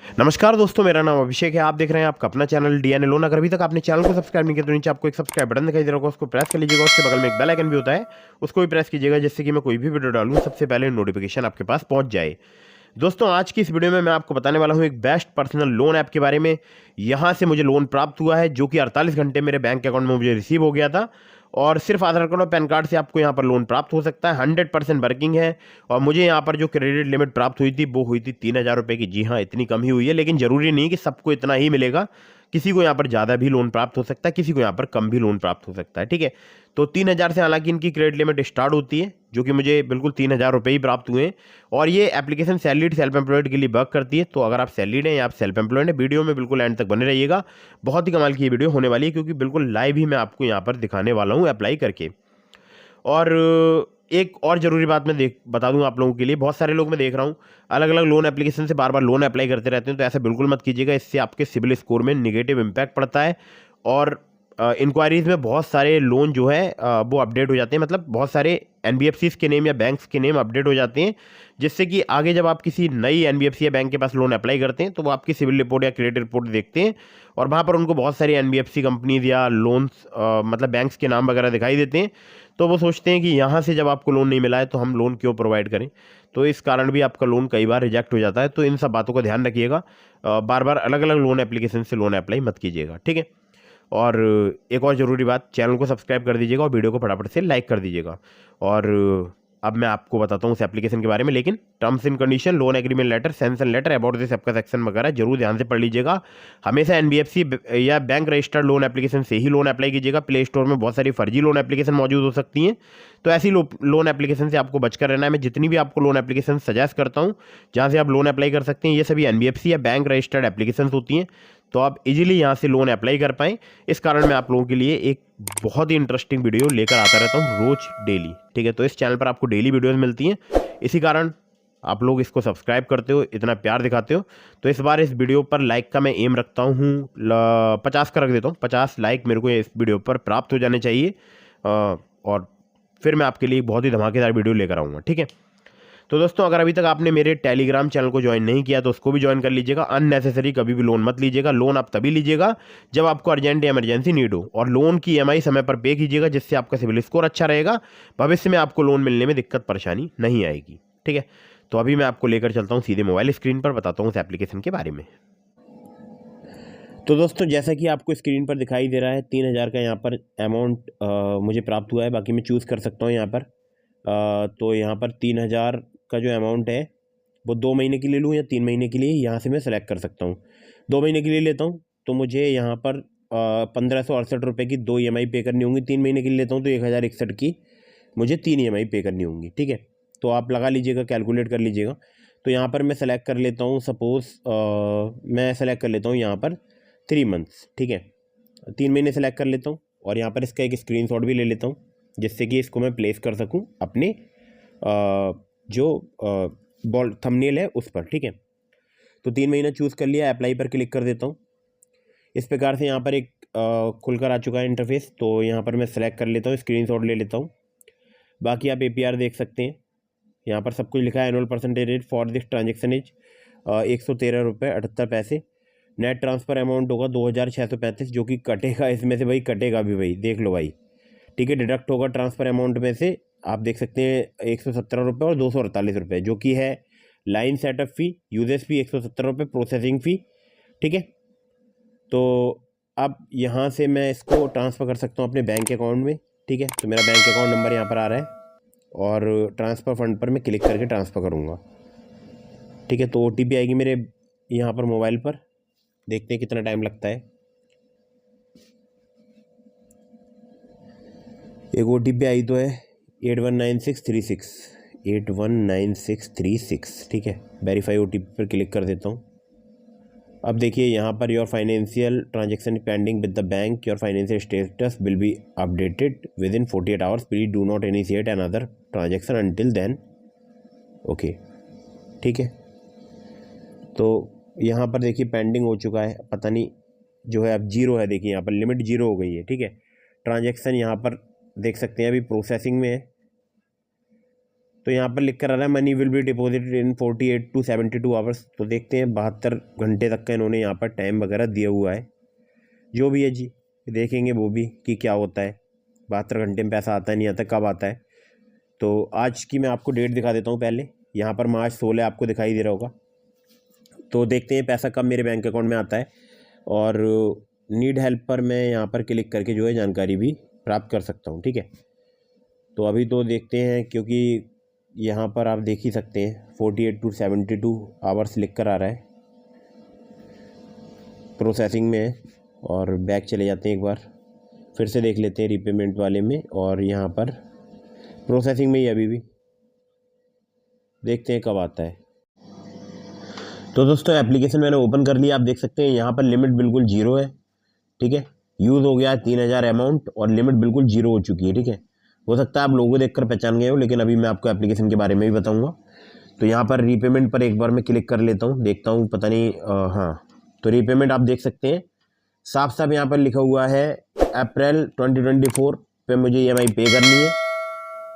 नमस्कार दोस्तों, मेरा नाम अभिषेक है। आप देख रहे हैं आपका अपना चैनल डीएनए लोन। अगर अभी तक आपने चैनल को सब्सक्राइब नहीं किया तो नीचे आपको एक सब्सक्राइब बटन दिखाई दे रहा होगा, उसको प्रेस कर लीजिएगा। उसके बगल में एक बेल आइकन भी होता है, उसको भी प्रेस कीजिएगा, जिससे कि मैं कोई भी वीडियो डालूं सबसे पहले नोटिफिकेशन आपके पास पहुंच जाए। दोस्तों, आज की इस वीडियो में मैं आपको बताने वाला हूं एक बेस्ट पर्सनल लोन ऐप के बारे में। यहां से मुझे लोन प्राप्त हुआ है, जो कि 48 घंटे मेरे बैंक अकाउंट में मुझे रिसीव हो गया था। और सिर्फ आधार कार्ड और पैन कार्ड से आपको यहाँ पर लोन प्राप्त हो सकता है। 100% वर्किंग है। और मुझे यहाँ पर जो क्रेडिट लिमिट प्राप्त हुई थी वो हुई थी 3,000 रुपये की। जी हाँ, इतनी कम ही हुई है, लेकिन जरूरी नहीं कि सबको इतना ही मिलेगा। किसी को यहाँ पर ज़्यादा भी लोन प्राप्त हो सकता है, किसी को यहाँ पर कम भी लोन प्राप्त हो सकता है। ठीक है, तो 3,000 से हालांकि इनकी क्रेडिट लिमिट स्टार्ट होती है, जो कि मुझे बिल्कुल 3,000 रुपये ही प्राप्त हुए हैं। और ये एप्लीकेशन सैलरीड सेल्फ एम्प्लॉयड के लिए वर्क करती है। तो अगर आप सैलरीड हैं या आप सेल्फ एम्प्लॉयड हैं, वीडियो में बिल्कुल एंड तक बने रहिएगा। बहुत ही कमाल की ये वीडियो होने वाली है, क्योंकि बिल्कुल लाइव ही मैं आपको यहाँ पर दिखाने वाला हूँ अप्लाई करके। और एक और ज़रूरी बात मैं बता दूं आप लोगों के लिए। बहुत सारे लोग मैं देख रहा हूं अलग अलग लोन एप्लीकेशन से बार बार लोन अप्लाई करते रहते हैं, तो ऐसा बिल्कुल मत कीजिएगा। इससे आपके सिबिल स्कोर में निगेटिव इम्पैक्ट पड़ता है। और इंक्वायरीज में बहुत सारे लोन जो है वो अपडेट हो जाते हैं, मतलब बहुत सारे एनबीएफसीज के नेम या बैंक्स के नेम अपडेट हो जाते हैं, जिससे कि आगे जब आप किसी नई एनबीएफसी या बैंक के पास लोन अप्लाई करते हैं तो वो आपकी सिविल रिपोर्ट या क्रेडिट रिपोर्ट देखते हैं। और वहाँ पर उनको बहुत सारी एनबीएफसी कंपनीज या लोन्स मतलब बैंक्स के नाम वगैरह दिखाई देते हैं। तो वो सोचते हैं कि यहाँ से जब आपको लोन नहीं मिला है तो हम लोन क्यों प्रोवाइड करें। तो इस कारण भी आपका लोन कई बार रिजेक्ट हो जाता है। तो इन सब बातों का ध्यान रखिएगा। बार बार अलग अलग लोन एप्लीकेशन से लोन अप्लाई मत कीजिएगा, ठीक है। और एक और ज़रूरी बात, चैनल को सब्सक्राइब कर दीजिएगा और वीडियो को फटाफट से लाइक कर दीजिएगा। और अब मैं आपको बताता हूँ उस एप्लीकेशन के बारे में, लेकिन terms and condition, loan agreement letter, sanction letter, about this सबका सेक्शन वगैरह जरूर ध्यान से पढ़ लीजिएगा। हमेशा एनबीएफसी या बैंक रजिस्टर्ड लोन एप्लीकेशन से ही लोन अप्लाई कीजिएगा। प्ले स्टोर में बहुत सारी फर्जी लोन एप्लीकेशन मौजूद हो सकती हैं, तो ऐसी लोन एप्लीकेशन से आपको बचकर रहना है। मैं जितनी भी आपको लोन एप्लीकेशन सजेस्ट करता हूँ जहाँ से आप लोन अप्लाई कर सकते हैं, ये सभी एनबीएफसी या बैंक रजिस्टर्ड एप्लीकेशन होती हैं, तो आप इजीली यहाँ से लोन अप्लाई कर पाएँ। इस कारण मैं आप लोगों के लिए एक बहुत ही इंटरेस्टिंग वीडियो लेकर आता रहता हूँ रोज डेली, ठीक है। तो इस चैनल पर आपको डेली वीडियोस मिलती हैं, इसी कारण आप लोग इसको सब्सक्राइब करते हो, इतना प्यार दिखाते हो। तो इस बार इस वीडियो पर लाइक का मैं एम रखता हूँ 50 का रख देता हूँ। 50 लाइक मेरे को इस वीडियो पर प्राप्त हो जाने चाहिए। और फिर मैं आपके लिए बहुत ही धमाकेदार वीडियो लेकर आऊँगा, ठीक है। तो दोस्तों, अगर अभी तक आपने मेरे टेलीग्राम चैनल को ज्वाइन नहीं किया तो उसको भी ज्वाइन कर लीजिएगा। अननेसेसरी कभी भी लोन मत लीजिएगा। लोन आप तभी लीजिएगा जब आपको अर्जेंट या इमरजेंसी नीड हो। और लोन की ईएमआई समय पर पे कीजिएगा, जिससे आपका सिबिल स्कोर अच्छा रहेगा। भविष्य में आपको लोन मिलने में दिक्कत परेशानी नहीं आएगी, ठीक है। तो अभी मैं आपको लेकर चलता हूँ सीधे मोबाइल स्क्रीन पर, बताता हूँ उस एप्लीकेशन के बारे में। तो दोस्तों, जैसा कि आपको स्क्रीन पर दिखाई दे रहा है, 3,000 का यहाँ पर अमाउंट मुझे प्राप्त हुआ है। बाकी मैं चूज़ कर सकता हूँ यहाँ पर। तो यहाँ पर 3,000 का जो अमाउंट है वो 2 महीने के लिए लूँ या 3 महीने के लिए, यहाँ से मैं सेलेक्ट कर सकता हूँ। 2 महीने के लिए लेता हूँ तो मुझे यहाँ पर 1,568 रुपये की 2 ईएमआई पे करनी होंगी। 3 महीने के लिए लेता हूँ तो 1,061 की मुझे 3 ईएमआई पे करनी होंगी, ठीक है। तो आप लगा लीजिएगा, कैलकुलेट कर लीजिएगा। तो यहाँ पर मैं सेलेक्ट कर लेता हूँ, सपोज़ मैं सेलेक्ट कर लेता हूँ यहाँ पर 3 मंथ्स, ठीक है। 3 महीने सेलेक्ट कर लेता हूँ और यहाँ पर इसका एक स्क्रीनशॉट भी ले लेता हूँ, जिससे कि इसको मैं प्लेस कर सकूँ अपने जो बॉल थंबनेल है उस पर, ठीक है। तो 3 महीना चूज़ कर लिया, अप्लाई पर क्लिक कर देता हूँ। इस प्रकार से यहाँ पर एक खुलकर आ चुका है इंटरफेस। तो यहाँ पर मैं सेलेक्ट कर लेता हूँ, स्क्रीनशॉट ले लेता हूँ। बाकी आप एपीआर देख सकते हैं, यहाँ पर सब कुछ लिखा है। Annual percentage rate for this transaction is 113 रुपये 78 पैसे। नेट ट्रांसफ़र अमाउंट होगा 2,635, जो कि कटेगा इसमें से, भाई कटेगा भी, भाई देख लो भाई, ठीक है। डिडक्ट होगा ट्रांसफ़र अमाउंट में से, आप देख सकते हैं 117 रुपये और 248 रुपये, जो कि है लाइन सेटअप फ़ी, यूजेस फ़ी 117 रुपये, प्रोसेसिंग फ़ी, ठीक है। तो अब यहाँ से मैं इसको ट्रांसफ़र कर सकता हूँ अपने बैंक अकाउंट में, ठीक है। तो मेरा बैंक अकाउंट नंबर यहाँ पर आ रहा है और ट्रांसफ़र फंड पर मैं क्लिक करके ट्रांसफ़र करूँगा, ठीक है। तो ओटीपी आएगी मेरे यहाँ पर मोबाइल पर, देखते हैं कितना टाइम लगता है। एक ओटीपी आई तो है 819636, 819636, ठीक है। वेरीफाई ओटीपी पर क्लिक कर देता हूँ। अब देखिए यहाँ पर your financial transaction pending with the bank, your financial status will be updated within 48 hours, please do not initiate another transaction until then, okay, ठीक है। तो यहाँ पर देखिए पेंडिंग हो चुका है, पता नहीं जो है अब जीरो है, देखिए यहाँ पर लिमिट जीरो हो गई है, ठीक है। ट्रांजेक्शन यहाँ पर देख सकते हैं अभी प्रोसेसिंग में है। तो यहाँ पर लिख कर आ रहा है money will be deposited in 48 to 72 hours. तो देखते हैं 72 घंटे तक का इन्होंने यहाँ पर टाइम वगैरह दिया हुआ है। जो भी है जी, देखेंगे वो भी कि क्या होता है, 72 घंटे में पैसा आता है नहीं आता, कब आता है। तो आज की मैं आपको डेट दिखा देता हूँ पहले। यहाँ पर मार्च 16 आपको दिखाई दे रहा होगा। तो देखते हैं पैसा कब मेरे बैंक अकाउंट में आता है। और नीड हेल्प पर मैं यहाँ पर क्लिक करके जो है जानकारी भी प्राप्त कर सकता हूँ, ठीक है। तो अभी तो देखते हैं, क्योंकि यहाँ पर आप देख ही सकते हैं 48 to 72 आवर्स लिख कर आ रहा है, प्रोसेसिंग में है। और बैक चले जाते हैं, एक बार फिर से देख लेते हैं रीपेमेंट वाले में, और यहाँ पर प्रोसेसिंग में ही अभी भी, देखते हैं कब आता है। तो दोस्तों एप्लीकेशन मैंने ओपन कर लिया, आप देख सकते हैं यहाँ पर लिमिट बिल्कुल जीरो है, ठीक है। यूज़ हो गया है 3000 अमाउंट और लिमिट बिल्कुल जीरो हो चुकी है, ठीक है। हो सकता है आप लोगों देखकर पहचान गए हो, लेकिन अभी मैं आपको एप्लीकेशन के बारे में भी बताऊंगा। तो यहाँ पर रीपेमेंट पर एक बार मैं क्लिक कर लेता हूँ, देखता हूँ, पता नहीं हाँ। तो रीपेमेंट आप देख सकते हैं साफ साफ यहाँ पर लिखा हुआ है अप्रैल 2024 पे मुझे EMI पे करनी है,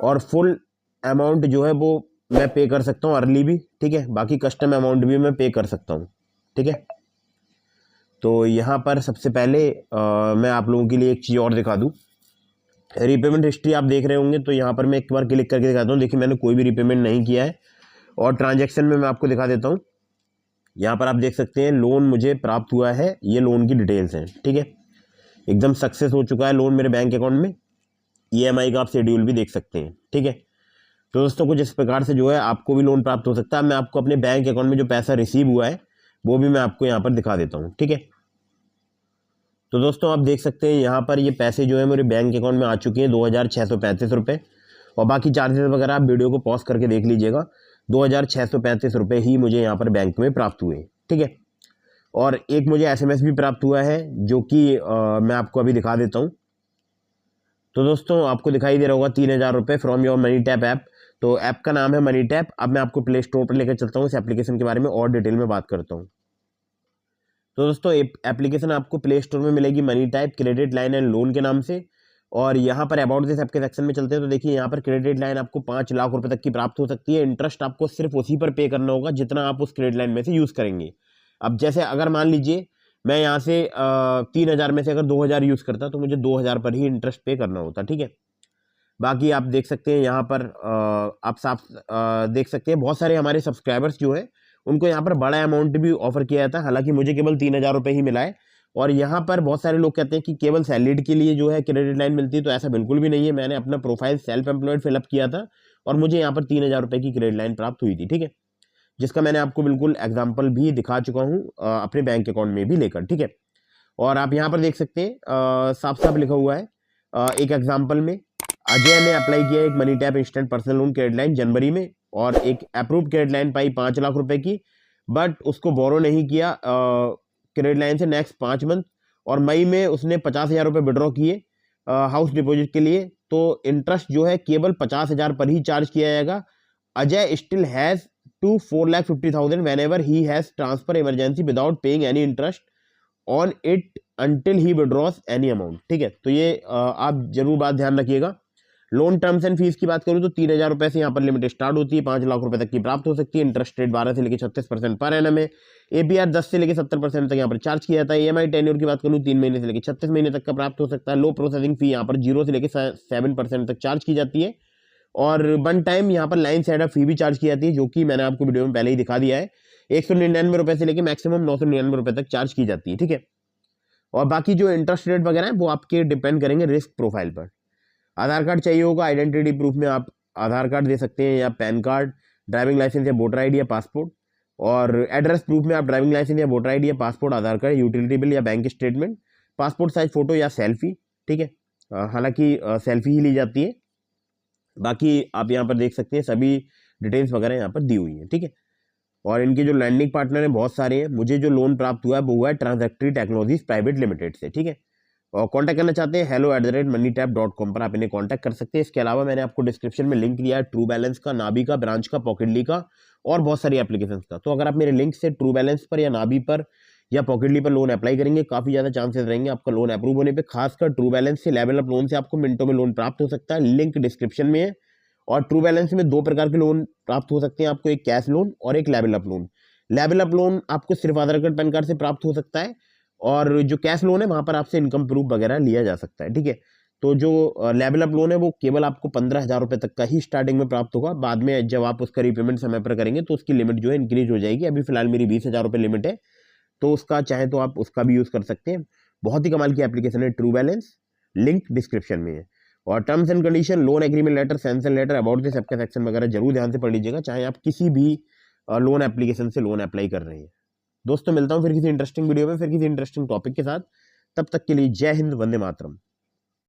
और फुल अमाउंट जो है वो मैं पे कर सकता हूँ अर्ली भी, ठीक है। बाकी कस्टम अमाउंट भी मैं पे कर सकता हूँ, ठीक है। तो यहाँ पर सबसे पहले मैं आप लोगों के लिए एक चीज़ और दिखा दूँ। रीपेमेंट हिस्ट्री आप देख रहे होंगे, तो यहाँ पर मैं एक बार क्लिक करके दिखाता हूँ। देखिए मैंने कोई भी रीपेमेंट नहीं किया है, और ट्रांजैक्शन में मैं आपको दिखा देता हूँ। यहाँ पर आप देख सकते हैं लोन मुझे प्राप्त हुआ है, ये लोन की डिटेल्स हैं, ठीक है। एकदम सक्सेस हो चुका है लोन मेरे बैंक अकाउंट में। EMI का आप शेड्यूल भी देख सकते हैं, ठीक है। तो दोस्तों कुछ इस प्रकार से जो है आपको भी लोन प्राप्त हो सकता है। मैं आपको अपने बैंक अकाउंट में जो पैसा रिसीव हुआ है वो भी मैं आपको यहाँ पर दिखा देता हूँ, ठीक है। तो दोस्तों आप देख सकते हैं यहाँ पर ये पैसे जो है मेरे बैंक अकाउंट में आ चुके हैं 2635 रुपये, और बाकी चार्जेस वगैरह आप वीडियो को पॉज करके देख लीजिएगा। 2635 रुपये ही मुझे यहाँ पर बैंक में प्राप्त हुए, ठीक है। और एक मुझे SMS भी प्राप्त हुआ है, जो कि मैं आपको अभी दिखा देता हूँ। तो दोस्तों आपको दिखाई दे रहा होगा 3000 रुपये from your money tap app. तो ऐप का नाम है मनी टैप। अब मैं आपको प्ले स्टोर पर लेकर चलता हूँ, इस एप्लीकेशन के बारे में और डिटेल में बात करता हूँ। तो दोस्तों एप्लीकेशन आपको प्ले स्टोर में मिलेगी money tap credit line and loan के नाम से। और यहाँ पर अबाउट दिस ऐप के सेक्शन में चलते हैं, तो देखिए यहाँ पर क्रेडिट लाइन आपको 5 लाख रुपए तक की प्राप्त हो सकती है। इंटरेस्ट आपको सिर्फ उसी पर पे करना होगा जितना आप उस क्रेडिट लाइन में से यूज़ करेंगे। अब जैसे अगर मान लीजिए मैं यहाँ से 3000 में से अगर 2000 यूज़ करता तो मुझे 2000 पर ही इंटरेस्ट पे करना होता, ठीक है। बाकी आप देख सकते हैं यहाँ पर आप साफ देख सकते हैं बहुत सारे हमारे सब्सक्राइबर्स जो है उनको यहाँ पर बड़ा अमाउंट भी ऑफर किया जाता है। हालांकि मुझे केवल 3000 रुपये ही मिला है। और यहाँ पर बहुत सारे लोग कहते हैं कि केवल सैलरीड के लिए जो है क्रेडिट लाइन मिलती है, तो ऐसा बिल्कुल भी नहीं है। मैंने अपना प्रोफाइल सेल्फ एम्प्लॉयड फिलअप किया था और मुझे यहाँ पर 3000 रुपये की क्रेडिट लाइन प्राप्त हुई थी, ठीक है। जिसका मैंने आपको बिल्कुल एग्जाम्पल भी दिखा चुका हूँ अपने बैंक अकाउंट में भी लेकर, ठीक है। और आप यहाँ पर देख सकते हैं साफ साफ लिखा हुआ है एक एग्जाम्पल में अजय ने अप्लाई किया एक money tap instant personal loan credit line जनवरी में, और एक अप्रूव्ड क्रेडिट लाइन पाई 5 लाख रुपए की, बट उसको बोरो नहीं किया क्रेडिट लाइन से नेक्स्ट 5 मंथ। और मई में उसने 50,000 रुपये विड्रॉ किए हाउस डिपॉजिट के लिए। तो इंटरेस्ट जो है केवल 50,000 पर ही चार्ज किया जाएगा। Ajay still has to 4,50,000 whenever he has transfer emergency without paying any interest on it until he withdraws any amount, ठीक है। तो ये आप जरूर बात ध्यान रखिएगा। लोन टर्म्स एंड फीस की बात करूं तो 3000 रुपये से यहाँ पर लिमिट स्टार्ट होती है, 5 लाख रुपए तक की प्राप्त हो सकती है। इंटरेस्ट रेट 12 से लेकर 36% पर एनम है। APR 10 से लेकर 70% तक यहाँ पर चार्ज किया जाता है। EMI टेन्योर की बात करूँ 3 महीने से लेकर 36 महीने तक का प्राप्त हो सकता है। लो प्रोसेसिंग फी यहाँ पर 0 से लेकर 7% तक चार्ज की जाती है। और 1 टाइम यहाँ पर लाइन सेटअप फी भी चार्ज की जाती है, जो कि मैंने आपको वीडियो में पहले ही दिखा दिया है। 199 रुपये से लेकर मैक्सिमम 999 रुपये तक चार्ज की जाती है, ठीक है। और बाकी जो इंटरेस्ट रेट वगैरह है वो आपके डिपेंड करेंगे रिस्क प्रोफाइल पर। आधार कार्ड चाहिए होगा, आइडेंटिटी प्रूफ में आप आधार कार्ड दे सकते हैं या पैन कार्ड, ड्राइविंग लाइसेंस या वोटर आईडी या पासपोर्ट। और एड्रेस प्रूफ में आप ड्राइविंग लाइसेंस या वोटर आईडी या पासपोर्ट, आधार कार्ड, यूटिलिटी बिल या bank statement, passport size photo या सेल्फी, ठीक है। हालांकि सेल्फी ही ली जाती है। बाकी आप यहाँ पर देख सकते हैं सभी डिटेल्स वगैरह यहाँ पर दी हुई है, ठीक है। और इनके जो लैंडिंग पार्टनर हैं बहुत सारे हैं। मुझे जो लोन प्राप्त हुआ है वो हुआ है ट्रांजैक्टरी टेक्नोलॉजीज प्राइवेट लिमिटेड से, ठीक है। और कॉन्टैक्ट करना चाहते हैं hello@moneytap.com पर आप इन्हें कॉन्टैक्ट कर सकते हैं। इसके अलावा मैंने आपको डिस्क्रिप्शन में लिंक दिया है ट्रू बैलेंस का, नाबी का, ब्रांच का, पॉकेटली का और बहुत सारी एप्लीकेशंस का। तो अगर आप मेरे लिंक से ट्रू बैलेंस पर या नाबी पर या पॉकेटली पर लोन अप्लाई करेंगे, काफ़ी ज़्यादा चांसेस रहेंगे आपका लोन अप्रूव होने पे। खासकर ट्रू बैलेंस से, लेवल अप लोन से आपको मिनटों में लोन प्राप्त हो सकता है। लिंक डिस्क्रिप्शन में है और ट्रू बैलेंस में 2 प्रकार के लोन प्राप्त हो सकते हैं आपको, एक कैश लोन और एक level up loan. Level up loan आपको सिर्फ आधार कार्ड पैन कार्ड से प्राप्त हो सकता है, और जो कैश लोन है वहां पर आपसे इनकम प्रूफ वगैरह लिया जा सकता है, ठीक है। तो जो लेवल अप लोन है वो केवल आपको 15,000 रुपये तक का ही स्टार्टिंग में प्राप्त होगा। बाद में जब आप उसका रीपेमेंट समय पर करेंगे तो उसकी लिमिट जो है इंक्रीज हो जाएगी। अभी फिलहाल मेरी 20,000 रुपये लिमिट है, तो उसका चाहे तो आप उसका भी यूज कर सकते हैं। बहुत ही कमाल की एप्लीकेशन है ट्रू बैलेंस, लिंक डिस्क्रिप्शन में है। और terms and condition, loan agreement letter, sanction letter, about this सबका सेक्शन वगैरह जरूर ध्यान से पढ़ लीजिएगा, चाहे आप किसी भी लोन एप्लीकेशन से लोन अप्लाई कर रहे हैं। दोस्तों मिलता हूं फिर किसी इंटरेस्टिंग वीडियो में, फिर किसी इंटरेस्टिंग टॉपिक के साथ। तब तक के लिए जय हिंद, वंदे मातरम।